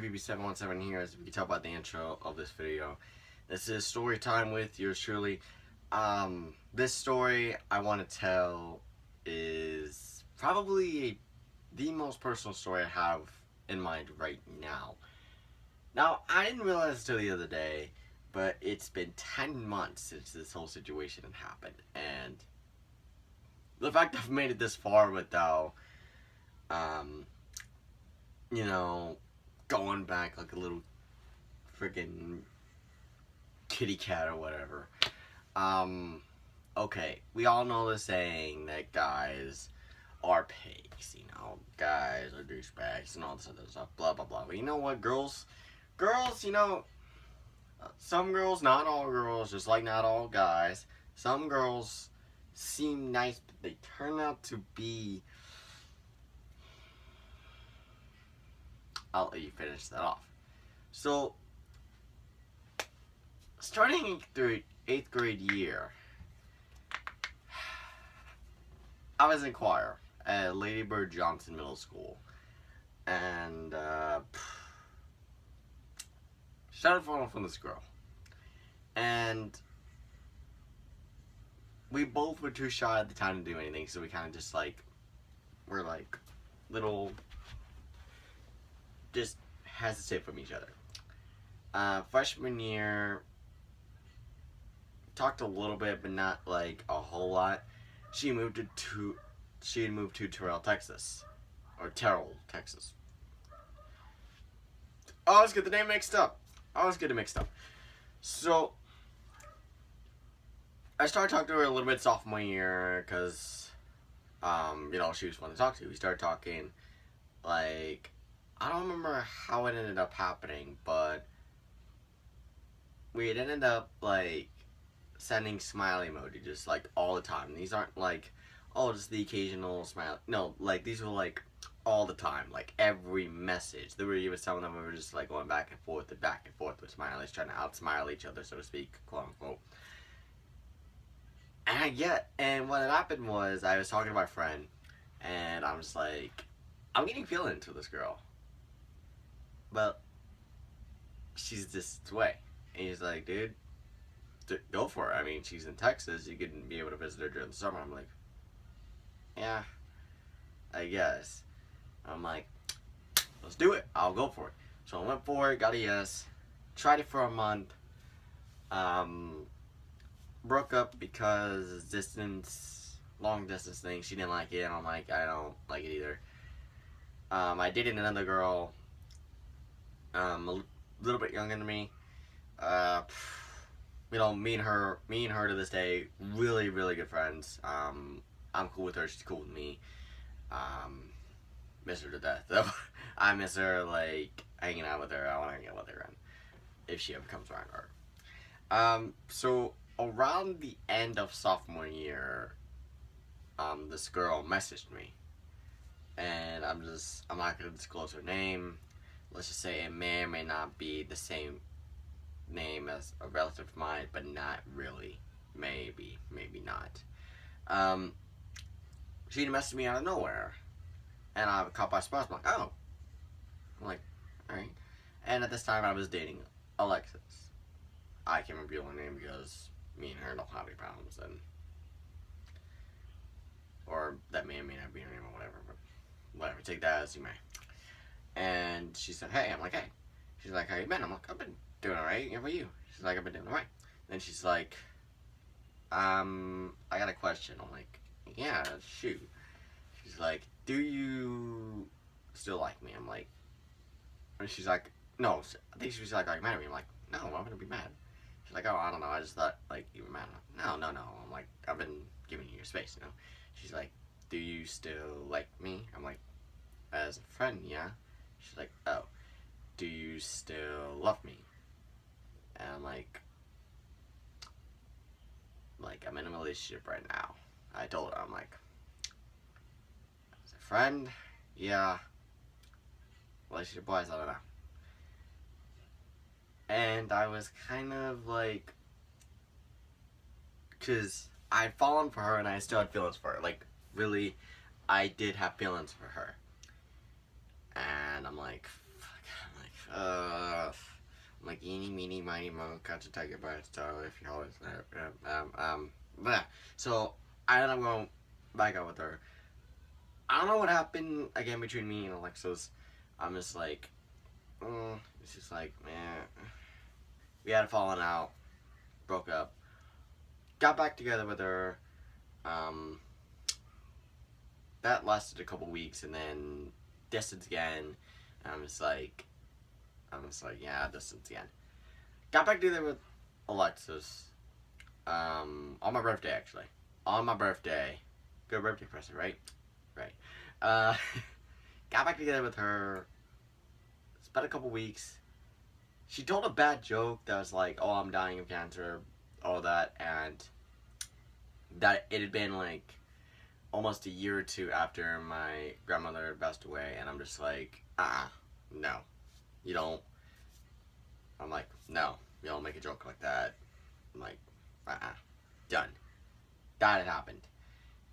BBB717 here, as you can tell by the intro of this video. This is story time with yours truly. This story I want to tell is probably the most personal story I have in mind right now. Now, I didn't realize until the other day, but it's been 10 months since this whole situation had happened, and the fact I've made it this far without, going back like a little freaking kitty cat or whatever. Okay, we all know the saying that guys are pigs, guys are douchebags and all this other stuff, blah blah blah. But you know what, girls, some girls, not all girls, just like not all guys, some girls seem nice, but they turn out to be... I'll let you finish that off. So, starting through 8th grade year, I was in choir at Lady Bird Johnson Middle School, and started falling from this girl, and we both were too shy at the time to do anything, so we kind of just we're like little, just hesitate from each other. Freshman year, talked a little bit, but not like a whole lot. She had moved to Terrell, Texas. Or Terrell, Texas. I always get the name mixed up. So, I started talking to her a little bit sophomore year, because, she was fun to talk to. We started talking, I don't remember how it ended up happening, but we had ended up, sending smiley emoji just, all the time. These aren't, just the occasional smile. No, these were, all the time. Every message. There were even some of them we were just, going back and forth with smileys, trying to outsmile each other, so to speak, quote-unquote. And what had happened was, I was talking to my friend, and I was like, I'm getting feelings to this girl. But she's this way. And he's like, dude, go for it. I mean, she's in Texas. You couldn't be able to visit her during the summer. I'm like, yeah, I guess. I'm like, let's do it. I'll go for it. So I went for it, got a yes. Tried it for a month. Broke up because long distance thing. She didn't like it. And I'm like, I don't like it either. I dated another girl, a little bit younger than me. Me and her to this day, really, really good friends. I'm cool with her, she's cool with me. Miss her to death, though. I miss her, hanging out with her. I want to hang out with her, if she ever comes around. So, around the end of sophomore year, this girl messaged me. And I'm not going to disclose her name. Let's just say it may or may not be the same name as a relative of mine, but not really. Maybe not. She messaged me out of nowhere, and I caught by surprise. I'm like, oh. I'm like, alright. And at this time, I was dating Alexis. I can't remember her name because me and her don't have any problems, or that may or may not be her name or whatever, but whatever, take that as you may. And she said, hey. I'm like, hey. She's like, how you been? I'm like, I've been doing alright. How about you? She's like, I've been doing alright. Then she's like, I got a question. I'm like, yeah, shoot. She's like, do you still like me? I'm like, and she's like, no. I think she was like, are you mad at me? I'm like, no, I'm gonna be mad. She's like, oh, I don't know. I just thought, you were mad. I'm like, no. I'm like, I've been giving you your space, She's like, do you still like me? I'm like, as a friend, yeah. She's like, oh, do you still love me? And I'm like, I'm in a relationship right now. I told her, I'm like, as a friend, yeah. Relationship wise, I don't know. And I was kind of because I'd fallen for her and I still had feelings for her. Really, I did have feelings for her. And I'm like, fuck. I'm like, eeny, meeny, miny, mo, catch a tiger by its toe if you always, bleh. So, I ended up going back out with her. I don't know what happened again between me and Alexis. I'm just like, it's just like, man. We had a falling out, broke up, got back together with her. Um, that lasted a couple weeks, and then distance again. And I'm just like, yeah, distance again. Got back together with Alexis. On my birthday actually. On my birthday. Good birthday present, right? Right. Uh, got back together with her. Spent a couple weeks. She told a bad joke that was like, "Oh, I'm dying of cancer," all that, and that it had been like almost a year or two after my grandmother passed away, and I'm just like, no, you don't. I'm like, no, you don't make a joke like that. I'm like, done. That had happened,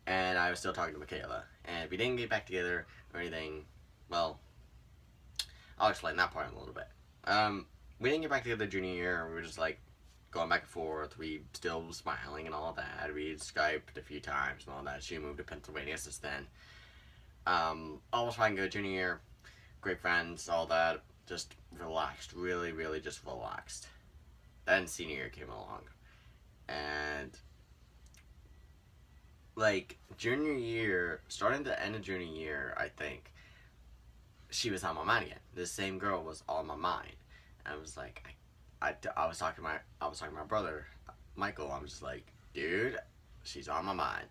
and I was still talking to Michaela, and we didn't get back together or anything. Well, I'll explain that part in a little bit. We didn't get back together junior year. We were just like going back and forth. We still smiling and all that. We Skyped a few times and all that. She moved to Pennsylvania since then. All was fine, good junior year. Great friends, all that. Just relaxed. Really, really just relaxed. Then senior year came along. And like junior year, starting the end of junior year, I think, she was on my mind again. This same girl was on my mind. And I was like, I was talking to my brother, Michael. I'm just like, dude, she's on my mind.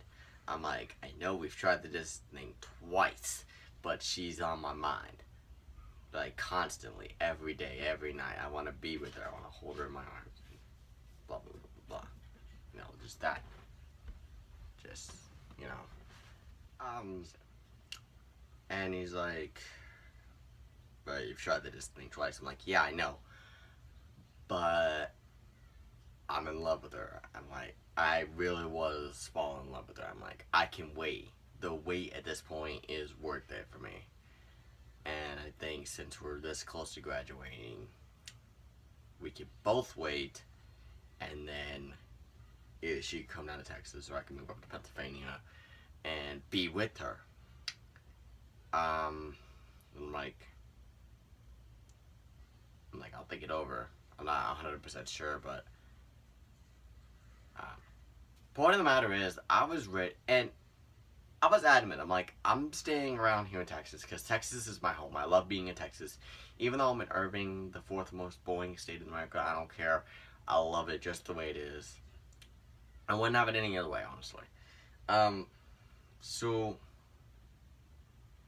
I'm like, I know we've tried this thing twice, but she's on my mind. Like constantly, every day, every night. I want to be with her. I want to hold her in my arms. Blah blah blah blah. You know, just that. Just you know. And he's like, but you've tried this thing twice. I'm like, yeah, I know. But I'm in love with her. I'm like, I really was falling in love with her. I'm like, I can wait. The wait at this point is worth it for me. And I think since we're this close to graduating, we can both wait, and then either she can come down to Texas or I can move up to Pennsylvania and be with her. I'm like, I'll think it over. I'm not 100% sure, but point of the matter is, I was ready, and I was adamant. I'm like, I'm staying around here in Texas because Texas is my home. I love being in Texas. Even though I'm in Irving, the fourth most boring state in America, I don't care. I love it just the way it is. I wouldn't have it any other way, honestly. So,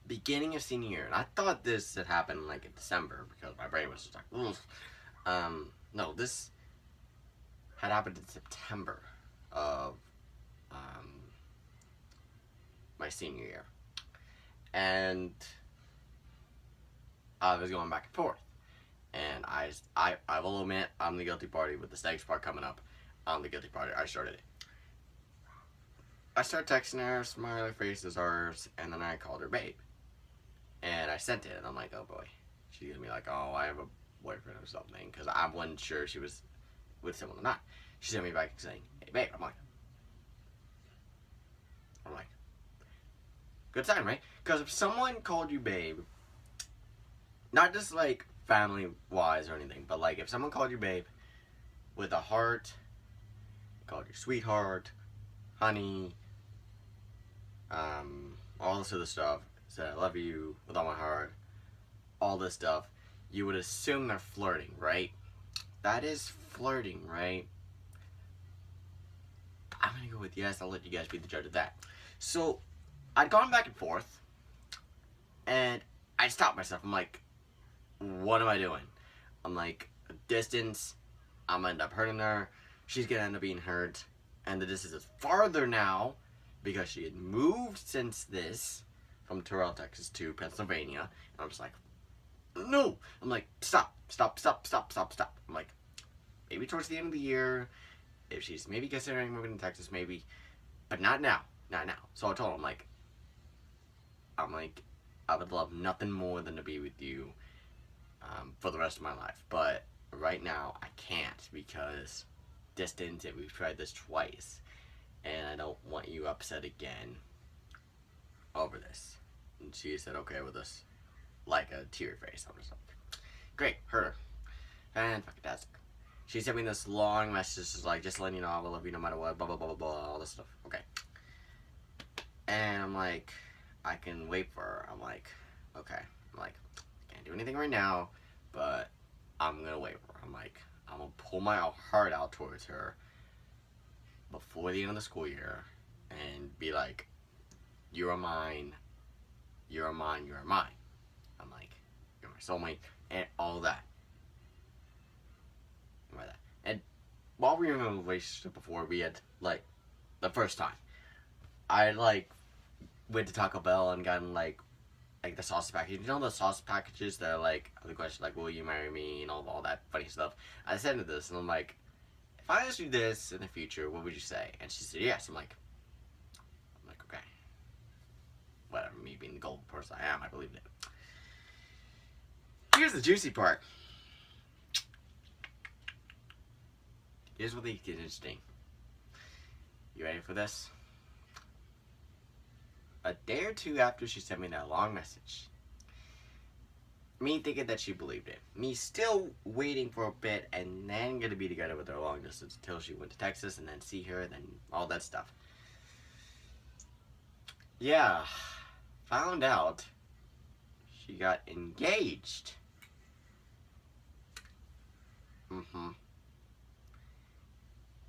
beginning of senior year, and I thought this had happened like in December because my brain was just like, oof. No, this had happened in September of my senior year, and I was going back and forth, and I will admit I'm the guilty party with the next part coming up. I'm the guilty party. I started it. I started texting her, smiley faces, ours, and then I called her babe, and I sent it, and I'm like, oh boy, she's gonna be like, oh, I have a boyfriend or something, because I wasn't sure she was with someone or not. She sent me back saying, hey babe. I'm like, good sign, right? Because if someone called you babe, not just like family wise or anything, but like if someone called you babe with a heart, called you sweetheart, honey, all this other stuff, said I love you with all my heart, all this stuff, you would assume they're flirting, right? That is flirting, right? I'm gonna go with yes. I'll let you guys be the judge of that. So, I'd gone back and forth, and I stopped myself. I'm like, what am I doing? I'm like, distance, I'm gonna end up hurting her. She's gonna end up being hurt. And the distance is farther now because she had moved since this from Terrell, Texas to Pennsylvania. And I'm just like, no. I'm like, stop. I'm like, maybe towards the end of the year, if she's maybe considering moving to Texas, maybe, but not now. So I told her, I'm like, I would love nothing more than to be with you. for the rest of my life. But right now, I can't because distance, and we've tried this twice. And I don't want you upset again over this. And she said, okay with this, like a teary face. I'm just like, great, heard her. Fantastic. She sent me this long message, just letting you know I will love you no matter what, blah, blah, blah, blah, blah, all this stuff. Okay. And I'm like, I can wait for her. I'm like, okay. I'm like, I can't do anything right now, but I'm gonna wait for her. I'm like, I'm gonna pull my heart out towards her before the end of the school year and be like, you are mine, you are mine, you are mine. I'm like, you're my soulmate, and all that. And while we were in a relationship before, we had, like, the first time, I, like, went to Taco Bell and gotten, like the sauce package. You know the sauce packages that are, like, the question, like, will you marry me, and all that funny stuff. I sent her this, and I'm like, if I asked you this in the future, what would you say? And she said, yes. I'm like, okay. Whatever, me being the golden person I am, I believed it. Here's the juicy part. Here's what they get interesting. You ready for this? A day or two after she sent me that long message, me thinking that she believed it, me still waiting for a bit and then gonna be together with her long distance until she went to Texas and then see her and then all that stuff. Yeah, found out she got engaged.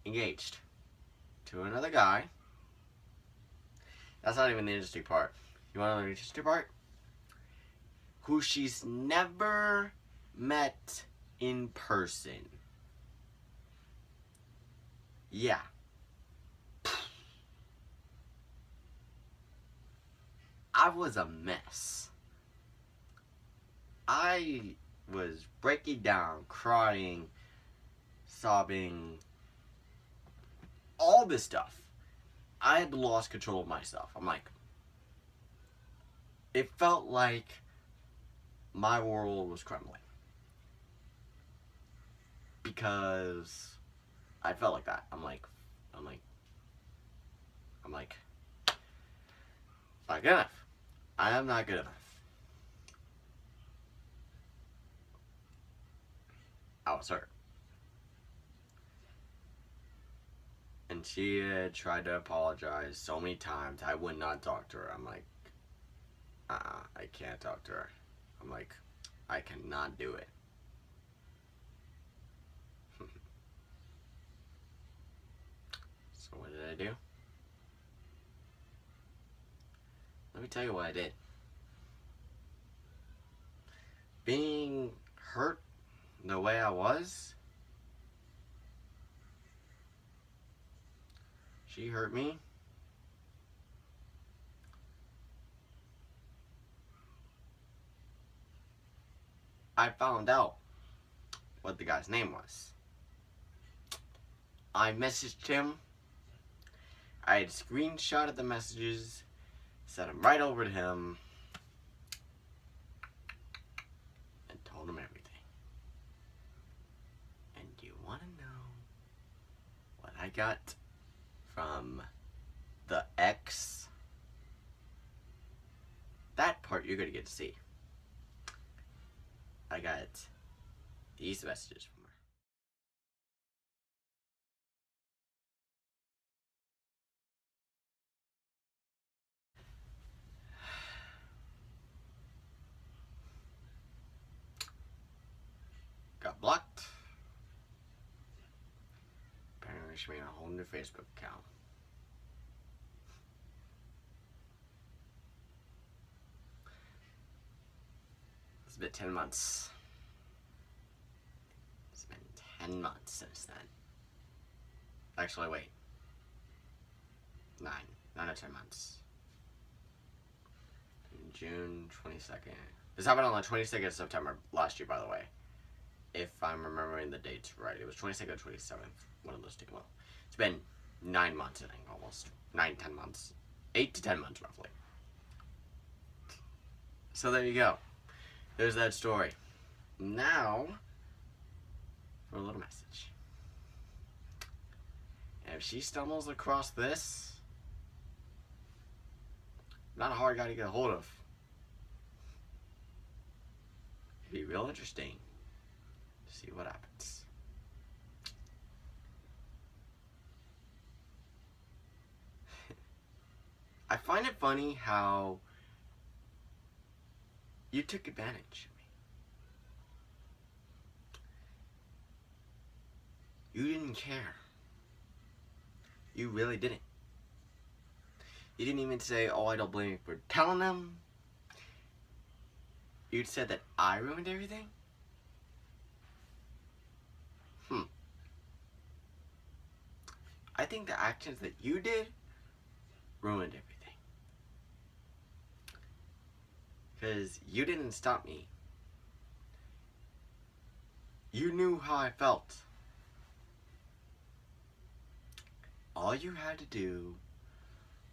Engaged to another guy. That's not even the interesting part. You want to know the interesting part? Who she's never met in person. Yeah. I was a mess. I was breaking down, crying, sobbing, all this stuff. I had lost control of myself. I'm like, it felt like my world was crumbling. Because I felt like that. I'm like, not good enough. I am not good enough. I was hurt. And she had tried to apologize so many times. I would not talk to her. I'm like, I can't talk to her. I'm like, I cannot do it. So what did I do? Let me tell you what I did. Being hurt the way I was, she hurt me. I found out what the guy's name was. I messaged him. I had screenshotted the messages, sent them right over to him, and told him everything. And do you want to know what I got from the ex? That part you're going to get to see. I got these messages from her. Got blocked. Apparently she made a whole new Facebook account. It's been 10 months. It's been 10 months since then. Actually, wait. 9 or 10 months. June 22nd. This happened on the 22nd of September last year, by the way. If I'm remembering the dates right. It was 22nd or 27th. One of those two. Well, it's been 9 months, I think, almost. 9-10 months. 8 to 10 months, roughly. So there you go. There's that story. Now, for a little message. And if she stumbles across this, not a hard guy to get a hold of. It'd be real interesting to see what happens. I find it funny how you took advantage of me. You didn't care. You really didn't. You didn't even say, oh, I don't blame you for telling them. You said that I ruined everything? I think the actions that you did ruined everything. Because you didn't stop me. You knew how I felt. All you had to do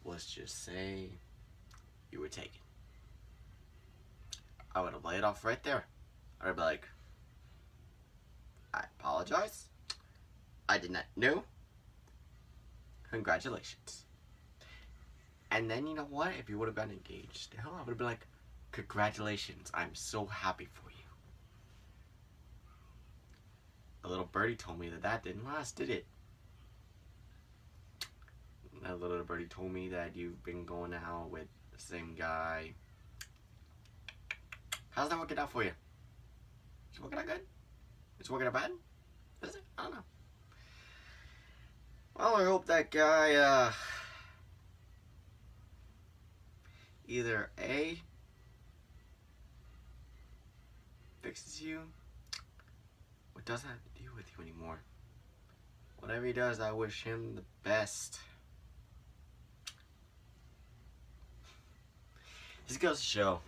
was just say you were taken. I would have laid off right there. I would be like, I apologize. I did not know. Congratulations. And then, you know what? If you would have gotten engaged, hell, I would have been like, congratulations. I'm so happy for you. A little birdie told me that didn't last, did it? A little birdie told me that you've been going out with the same guy. How's that working out for you? Is it working out good? Is it working out bad? Is it? I don't know. Well, I hope that guy, either A, fixes you, or doesn't have to deal with you anymore. Whatever he does, I wish him the best. This goes to show,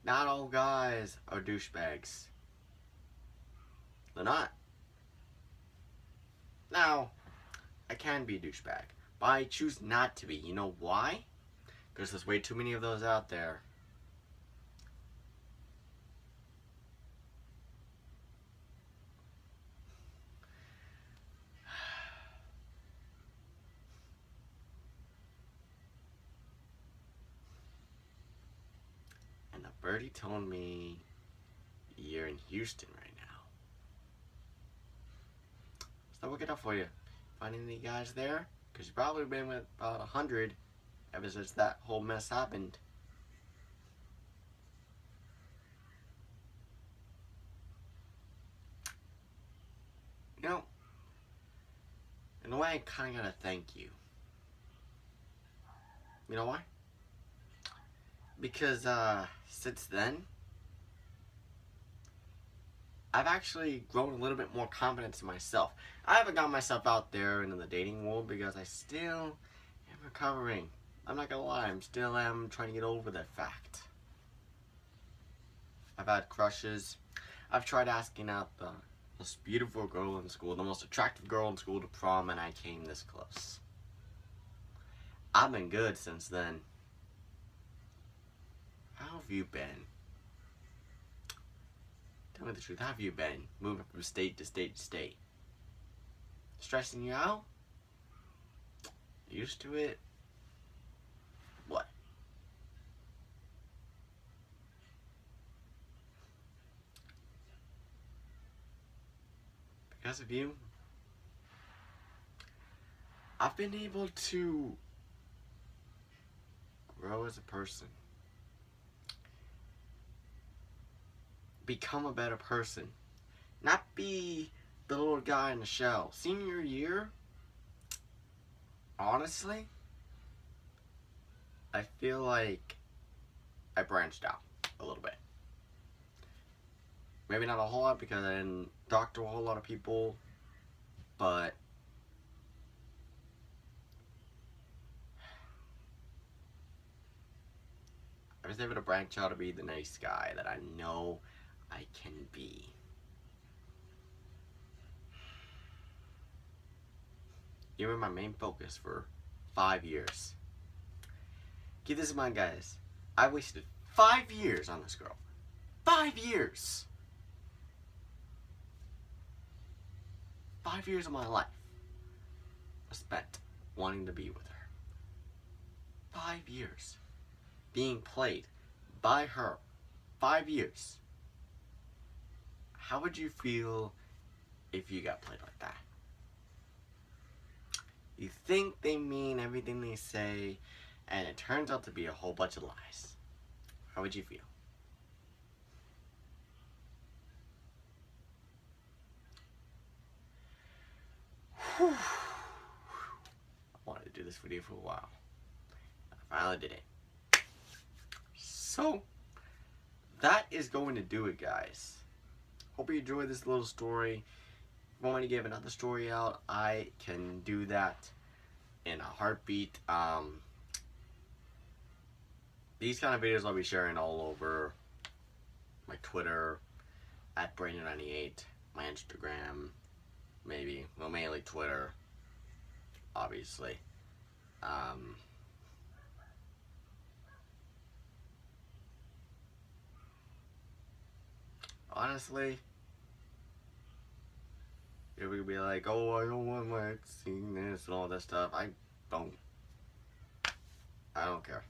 not all guys are douchebags. They're not. Now, I can be a douchebag, but I choose not to be. You know why? Because there's way too many of those out there. And the birdie told me you're in Houston right now. So we'll get up for you. Find any guys there? Because you've probably been with about 100 ever since that whole mess happened. You know, in a way, I kind of gotta thank you. You know why? Because, since then, I've actually grown a little bit more confidence in myself. I haven't got myself out there into the dating world because I still am recovering. I'm not gonna lie, I'm still trying to get over that fact. I've had crushes. I've tried asking out the most beautiful girl in school, the most attractive girl in school to prom, and I came this close. I've been good since then. How have you been? Tell me the truth. How have you been? Moving from state to state to state. Stressing you out? Used to it? What? Because of you, I've been able to grow as a person. Become a better person. Not be the little guy in the shell. Senior year, honestly, I feel like I branched out a little bit. Maybe not a whole lot because I didn't talk to a whole lot of people, but I was able to branch out to be the nice guy that I know I can be. You were my main focus for 5 years. Keep this in mind, guys. I wasted 5 years on this girl. 5 years. 5 years of my life was spent wanting to be with her. 5 years being played by her. 5 years. How would you feel if you got played like that? You think they mean everything they say, and it turns out to be a whole bunch of lies. How would you feel? Whew. I wanted to do this video for a while. I finally did it. So, that is going to do it, guys. Hope you enjoyed this little story. If you want me to give another story out, I can do that in a heartbeat. These kind of videos I'll be sharing all over my Twitter, at Brainerd98, my Instagram, maybe, well, mainly Twitter, obviously. Honestly, it would be like, oh, I don't want my ex seeing this and all that stuff. I don't care.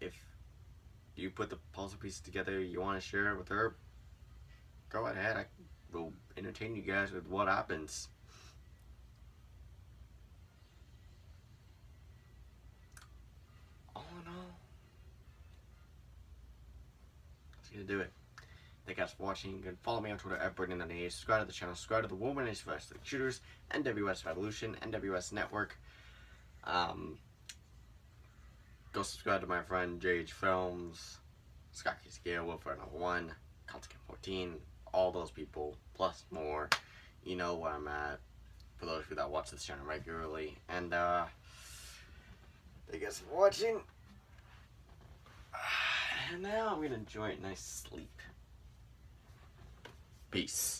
If you put the puzzle pieces together, you want to share it with her, go ahead. I will entertain you guys with what happens. All in all, that's gonna do it. Thank you guys for watching. You can follow me on Twitter at Brainerd98. Subscribe to the channel. Subscribe to the Womanish Wrestling Shooters, NWS Revolution, NWS Network. Go subscribe to my friend JH Films, Scott K. Scale, Wilfred #1, Content 14, all those people, plus more. You know where I'm at, for those of you that watch this channel regularly. And, thank you guys for watching. And now I'm gonna enjoy a nice sleep. Peace.